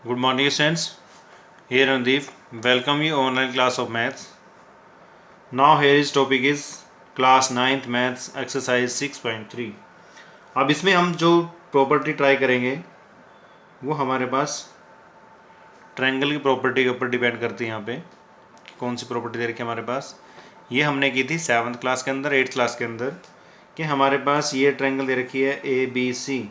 Good morning, students. Here Randeep. Welcome you online class of maths. Now here is topic is class 9th maths exercise 6.3. अब इसमें हम जो property try करेंगे वो हमारे पास triangle की प्रॉपर्टी के ऊपर डिपेंड करती है। यहाँ पे कौन सी प्रॉपर्टी दे रखी है हमारे पास, ये हमने की थी 7th क्लास के अंदर, 8th क्लास के अंदर, कि हमारे पास ये ट्रायंगल दे रखी है ABC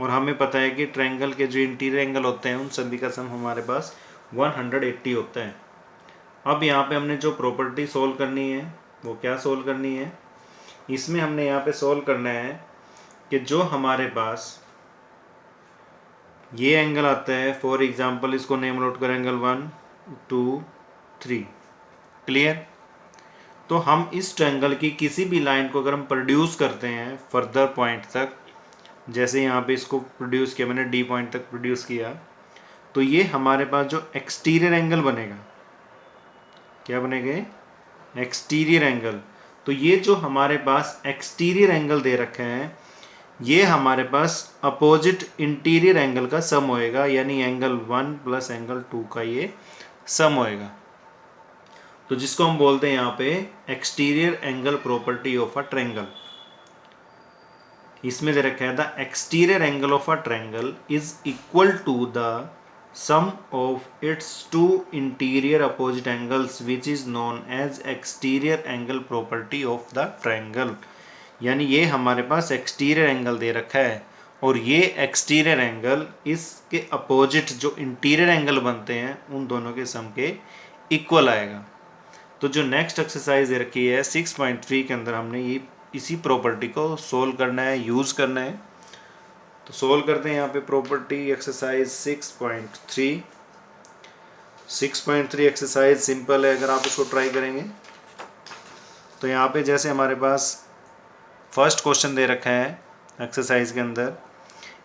और हमें पता है कि ट्रायंगल के जो इंटीरियर एंगल होते हैं उन सभी का सम हमारे पास 180 होता है। अब यहाँ पे हमने जो प्रॉपर्टी सोल्व करनी है वो क्या सोल्व करनी है, इसमें हमने यहाँ पे सोल्व करना है कि जो हमारे पास ये एंगल आता है, फॉर एग्जांपल इसको नेम नोट करें, एंगल 1 2 3। क्लियर। तो हम इस ट्रायंगल की किसी भी लाइन को अगर हम प्रोड्यूस करते हैं फर्दर पॉइंट तक, जैसे यहाँ पे इसको प्रोड्यूस किया मैंने, डी पॉइंट तक प्रोड्यूस किया, तो ये हमारे पास जो एक्सटीरियर एंगल बनेगा, क्या बनेगा, एक्सटीरियर एंगल। तो ये जो हमारे पास एक्सटीरियर एंगल दे रखे हैं ये हमारे पास अपोजिट इंटीरियर एंगल का सम होएगा, यानी एंगल 1 प्लस एंगल 2 का ये सम होएगा। तो जिसको हम बोलते हैं यहाँ पे exterior angle property of a triangle. इसमें दे रखा है the exterior angle of a triangle is equal to the sum of its two interior opposite angles which is known as exterior angle property of the triangle। यानी ये हमारे पास exterior angle दे रखा है और ये एक्सटीरियर एंगल इसके opposite जो interior angle बनते हैं उन दोनों के सम के इक्वल आएगा। तो जो नेक्स्ट एक्सरसाइज दे रखी है 6.3 के अंदर हमने ये इसी प्रॉपर्टी को सोल्व करना है, यूज़ करना है। तो सोल्व करते हैं यहाँ पे प्रॉपर्टी एक्सरसाइज 6.3। 6.3 एक्सरसाइज सिंपल है, अगर आप इसको ट्राई करेंगे तो यहाँ पे जैसे हमारे पास फर्स्ट क्वेश्चन दे रखा है एक्सरसाइज के अंदर,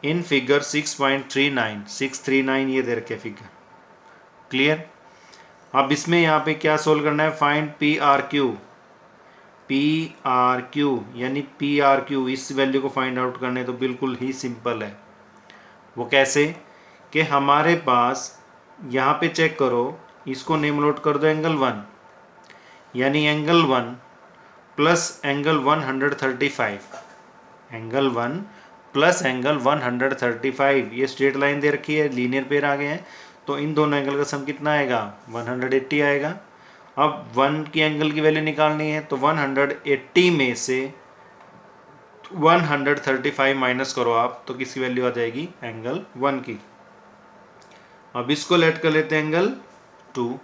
इन फिगर 6.39 ये दे रखे फिगर। क्लियर। अब इसमें यहाँ पे क्या सोल्व करना है, फाइंड पी यानी PRQ, इस वैल्यू को फाइंड आउट करने तो बिल्कुल ही सिंपल है। वो कैसे कि हमारे पास यहाँ पे चेक करो, इसको नेम नोट कर दो एंगल 1, यानी angle 1 plus angle 135, angle 1 plus angle 135, ये स्ट्रेट लाइन दे रखी है, लीनियर पेयर आ गए हैं, तो इन दोनों एंगल का सम कितना आएगा, 180 आएगा। अब 1 की एंगल की वैल्यू निकालनी है तो 180 में से 135 माइनस करो आप, तो किसकी वैल्यू आ जाएगी, एंगल 1 की। अब इसको लेट कर लेते हैं एंगल 2,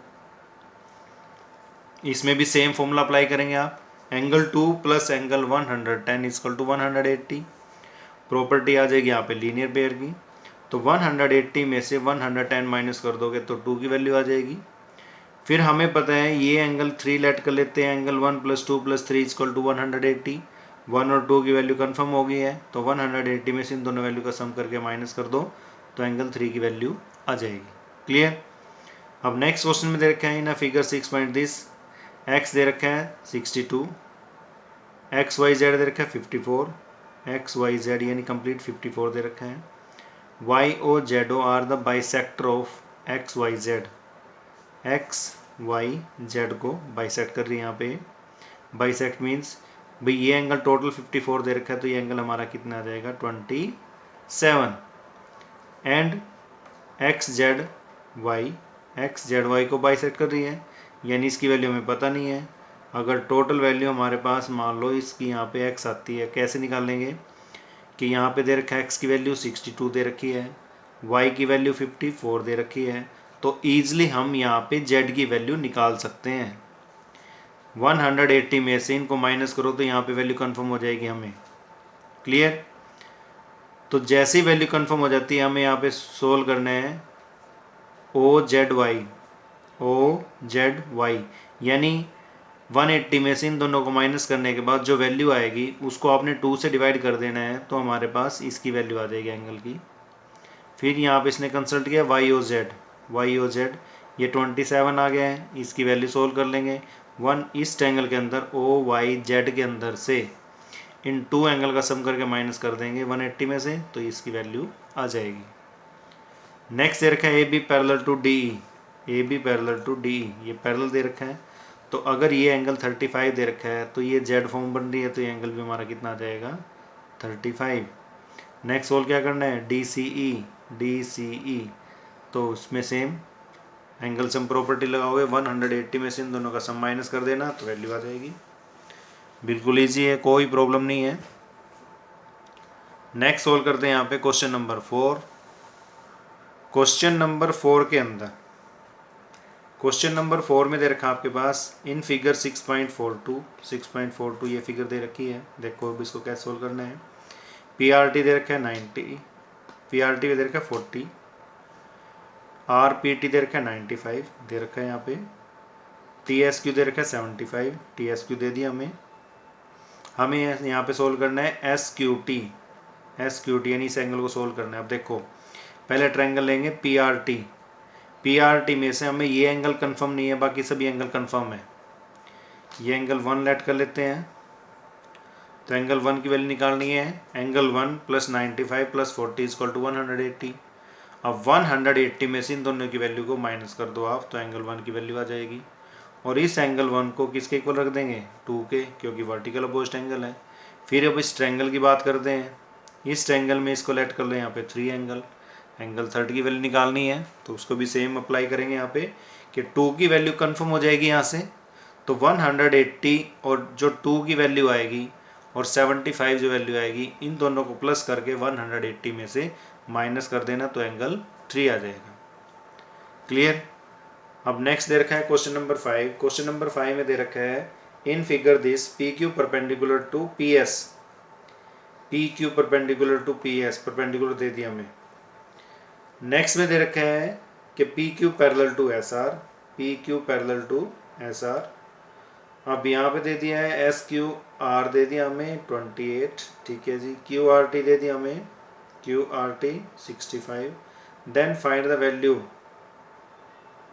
इसमें भी सेम फॉर्मूला अप्लाई करेंगे आप, angle 2 plus angle 110 equal to 180। Property आ जाएगी यहाँ पे लीनियर पेयर की, तो 180 में से 110 माइनस कर दोगे तो 2 की वैल्यू आ जाएगी। फिर हमें पता है ये एंगल 3 लेट कर लेते हैं, angle 1 plus 2 plus 3 equal to 180। 1 और 2 की वैल्यू कंफर्म हो गई है, तो 180 में से इन दोनों वैल्यू का सम करके माइनस कर दो तो एंगल 3 की वैल्यू आ जाएगी। क्लियर। अब नेक्स्ट क्वेश्चन में दे रखा है ना फिगर 6.this, एक्स दे रखा है 62, एक्स वाई जेड दे रखा है 54, एक्स वाई जेड यानी कंप्लीट 54 दे रखा है, Y O Z O R the bisector of X Y Z, X Y Z को बाइसेक्ट कर रही है यहाँ पे। बाइसेक्ट मीन्स भाई ये एंगल टोटल 54 दे रखा है, तो ये एंगल हमारा कितना आ जाएगा 27, एंड एक्स जेड वाई को बाइसेक्ट कर रही है, यानी इसकी वैल्यू हमें पता नहीं है। अगर टोटल वैल्यू हमारे पास मान लो इसकी यहाँ पे एक्स आती है, कैसे निकालेंगे कि यहाँ पे दे रखा है एक्स की वैल्यू 62 दे रखी है, वाई की वैल्यू 54 दे रखी है, तो ईजिली हम यहाँ पे जेड की वैल्यू निकाल सकते हैं। 180 में से इनको माइनस करो तो यहाँ पे वैल्यू कंफर्म हो जाएगी हमें। क्लियर। तो जैसे ही वैल्यू कंफर्म हो जाती है हमें यहाँ पे सोल्व करना है ओ जेड वाई, यानी 180 में से इन दोनों को माइनस करने के बाद जो वैल्यू आएगी उसको आपने 2 से डिवाइड कर देना है, तो हमारे पास इसकी वैल्यू आ जाएगी एंगल की। फिर यहाँ पे इसने कंसल्ट किया वाई ओ जेड, ये 27 आ गया है, इसकी वैल्यू सोल्व कर लेंगे। 1 इस ट्रायंगल के अंदर ओ वाई जेड के अंदर से इन 2 एंगल का सम करके माइनस कर देंगे 180 में से, तो इसकी वैल्यू आ जाएगी। नेक्स्ट दे रखा है A B parallel to D E, A B parallel to D E, ये पैरेलल दे रखा है। तो अगर ये एंगल 35 दे रखा है तो ये जेड फॉर्म बन रही है, तो ये एंगल भी हमारा कितना आ जाएगा 35। नेक्स्ट सोल्व क्या करना है, डी सी ई, तो उसमें सेम एंगल सम प्रॉपर्टी लगाओगे, 180 में से इन दोनों का सम माइनस कर देना तो वैल्यू आ जाएगी। बिल्कुल ईजी है, कोई प्रॉब्लम नहीं है। नेक्स्ट सोल्व करते हैं यहाँ पे क्वेश्चन नंबर 4। क्वेश्चन नंबर 4 के अंदर, क्वेश्चन नंबर 4 में दे रखा आपके पास इन फिगर 6.42 ये फिगर दे रखी है। देखो अब इसको कैसे सोल्व करना है। पी आर टी दे रखा है 90, पी आर टी दे रखा है 40, आर पी टी दे रखा है 95 दे रखा है यहाँ पे, टी एस क्यू दे रखा है 75, टी एस क्यू दे दिया हमें यहाँ पे सोल्व करना है एस क्यू टी यानी इस एंगल को सोल्व करना है। अब देखो पहले ट्रायंगल लेंगे पी आर टी में से हमें ये एंगल कंफर्म नहीं है, बाकी सभी एंगल कंफर्म है। ये एंगल 1 लेट कर लेते हैं, तो एंगल 1 की वैल्यू निकालनी है। Angle 1 plus 95 plus 40 is equal to 180। अब 180 में से इन दोनों की वैल्यू को माइनस कर दो आप, तो एंगल 1 की वैल्यू आ जाएगी। और इस एंगल 1 को किसके इक्वल रख देंगे 2 के, क्योंकि वर्टिकल अपोजिट एंगल है। फिर अब इस ट्रायंगल की बात करते हैं। इस ट्रायंगल में इसको लेट कर लो यहाँ पे 3 एंगल 3 की वैल्यू निकालनी है, तो उसको भी सेम अप्लाई करेंगे यहाँ पे कि 2 की वैल्यू कंफर्म हो जाएगी यहाँ से। तो 180 और जो 2 की वैल्यू आएगी और 75 जो वैल्यू आएगी, इन दोनों को प्लस करके 180 में से माइनस कर देना, तो एंगल 3 आ जाएगा। क्लियर। अब नेक्स्ट दे रखा है क्वेश्चन नंबर 5। क्वेश्चन नंबर 5 में दे रखा है in figure this P Q perpendicular to P S, P Q perpendicular to P S, perpendicular दे दिया हमें। नेक्स्ट में दे रखा है कि P Q parallel to S R, P Q parallel to S R. अब यहाँ पे दे दिया है एस क्यू आर दे दिया हमें 28, ठीक है जी। क्यू आर टी दे दिया हमें, Q R T 65। Then find the value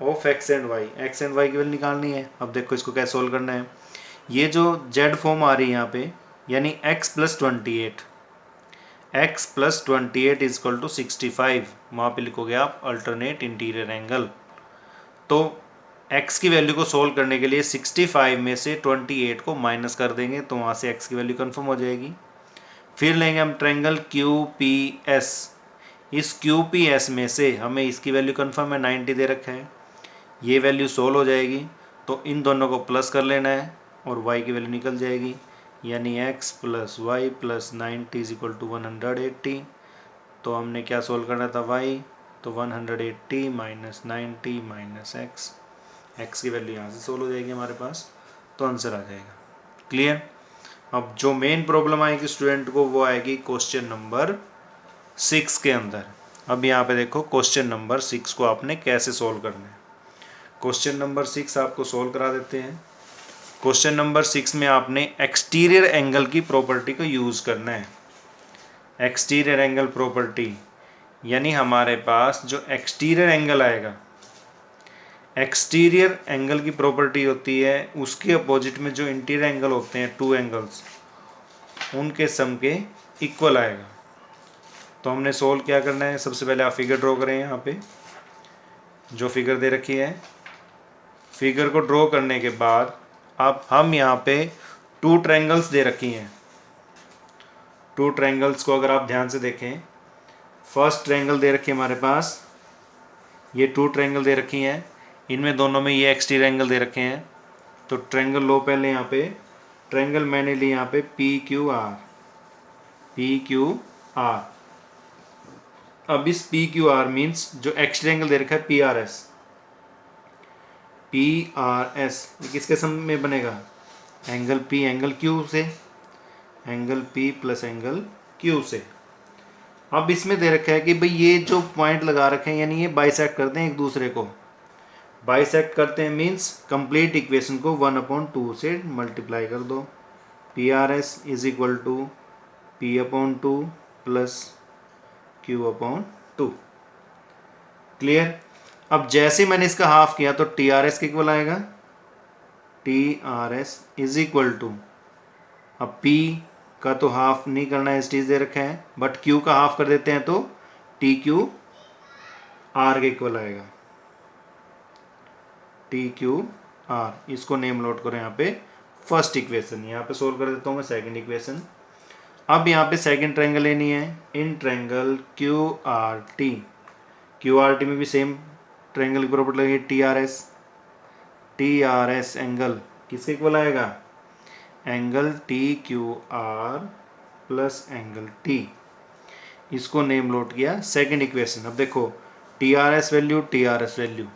of X and Y, X and Y की वैल्यू निकालनी है। अब देखो इसको कैसे सोल्व करना है। ये जो जेड फॉर्म आ रही है यहाँ पे, यानी x plus 28, x plus 28 is equal to 65, वहाँ पे लिखोगे आप अल्टरनेट इंटीरियर एंगल। तो x की वैल्यू को सोल्व करने के लिए 65 में से 28 को माइनस कर देंगे, तो वहाँ से x की वैल्यू कंफर्म हो जाएगी। फिर लेंगे हम ट्रायंगल क्यू पी एस, इस क्यू पी एस में से हमें इसकी वैल्यू कंफर्म है 90 दे रखा है, ये वैल्यू सोल्व हो जाएगी। तो इन दोनों को प्लस कर लेना है और y की वैल्यू निकल जाएगी, यानी x plus Y plus 90 is equal to 180। तो हमने क्या सोल्व करना था y, तो 180 माइनस 90 माइनस x की वैल्यू यहाँ से सोल्व हो जाएगी हमारे पास, तो आंसर आ जाएगा। क्लियर। अब जो मेन प्रॉब्लम आएगी स्टूडेंट को वो आएगी क्वेश्चन नंबर 6 के अंदर। अब यहाँ पे देखो क्वेश्चन नंबर 6 को आपने कैसे सोल्व करना है। क्वेश्चन नंबर 6 आपको सोल्व करा देते हैं। क्वेश्चन नंबर 6 में आपने एक्सटीरियर एंगल की प्रॉपर्टी को यूज़ करना है। एक्सटीरियर एंगल प्रॉपर्टी यानी हमारे पास जो एक्सटीरियर एंगल आएगा, एक्सटीरियर एंगल की प्रॉपर्टी होती है उसके अपोजिट में जो इंटीरियर एंगल होते हैं, 2 एंगल्स, उनके सम के इक्वल आएगा। तो हमने सोल्व क्या करना है, सबसे पहले आप फिगर ड्रॉ करें। यहाँ पे जो फिगर दे रखी है, फिगर को ड्रॉ करने के बाद अब हम यहाँ पे 2 ट्रायंगल्स दे रखी हैं। 2 ट्रायंगल्स को अगर आप ध्यान से देखें, फर्स्ट ट्रायंगल दे रखी है हमारे पास, ये 2 ट्रायंगल दे रखी हैं, इनमें दोनों में ये एक्सटीरियर एंगल दे रखे हैं। तो ट्रायंगल लो पहले यहाँ पे, ट्रायंगल मैंने ली यहाँ पे P Q R, P Q R. अब इस पी क्यू आर मीन्स जो एक्सटीरियर एंगल दे रखा है P R S, P R S किसके सम में बनेगा, एंगल पी एंगल क्यू से, angle P plus angle Q से। अब इसमें दे रखा है कि भाई ये जो पॉइंट लगा रखे हैं यानी ये बाइसेक्ट करते हैं एक दूसरे को, बाइसेक्ट करते हैं मीन्स कंप्लीट इक्वेशन को 1/2 से मल्टीप्लाई कर दो। P R S is equal to P/2 plus Q/2। Clear. अब जैसे मैंने इसका हाफ किया तो टी आर एस के इक्वल आएगा, T R S is equal to, अब P का तो हाफ नहीं करना है, स्टीज दे रखा है, बट Q का हाफ कर देते हैं तो टी क्यू आर के इक्वल आएगा, टी क्यू आर। इसको नेम नोट करो यहाँ पे फर्स्ट इक्वेशन। यहाँ पे सोल्व कर देता हूँ मैं सेकंड इक्वेशन। अब यहाँ पे सेकंड ट्रायंगल लेनी है, in triangle Q R T. Q R T में भी सेम ट्रायंगल की प्रॉपर्टी लगेगी, T R S. T R S angle किसके इक्वल आएगा, angle T Q R plus angle T. इसको नेम लोड किया सेकंड इक्वेशन। अब देखो T R S value, T R S value,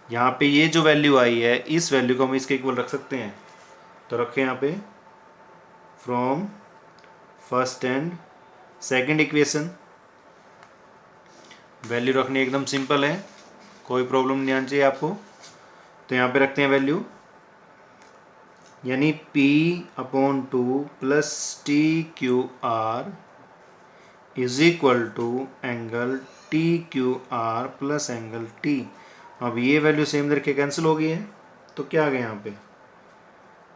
यहाँ पे ये जो वैल्यू आई है इस वैल्यू को हम इसके इक्वल रख सकते हैं। तो रखें यहाँ पे from first and second equation. Value रखनी एकदम सिंपल है, कोई प्रॉब्लम नहीं आनी चाहिए आपको। तो यहाँ पे रखते हैं वैल्यू, यानी P/2 plus T Q R is equal to angle T Q R plus angle T. अब ये वैल्यू सेम करके कैंसिल हो गई है, तो क्या आ गया यहाँ पे,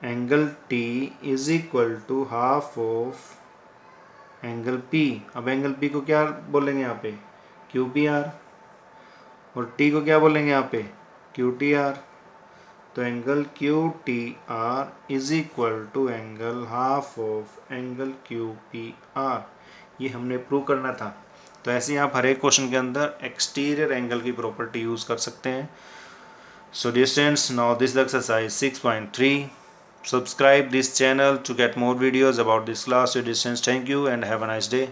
angle T is equal to half of angle P. अब एंगल पी को क्या बोलेंगे यहाँ पे, क्यू पी आर, और टी को क्या बोलेंगे यहाँ पे, क्यू टी आर। तो angle Q T R is equal to angle half of angle Q P R. ये हमने प्रूव करना था। तो ऐसे ही आप हर एक क्वेश्चन के अंदर एक्सटीरियर एंगल की प्रॉपर्टी यूज़ कर सकते हैं। So dear students, now this exercise 6.3. Subscribe this channel to get more videos about this class. So distance, thank you and have a nice day.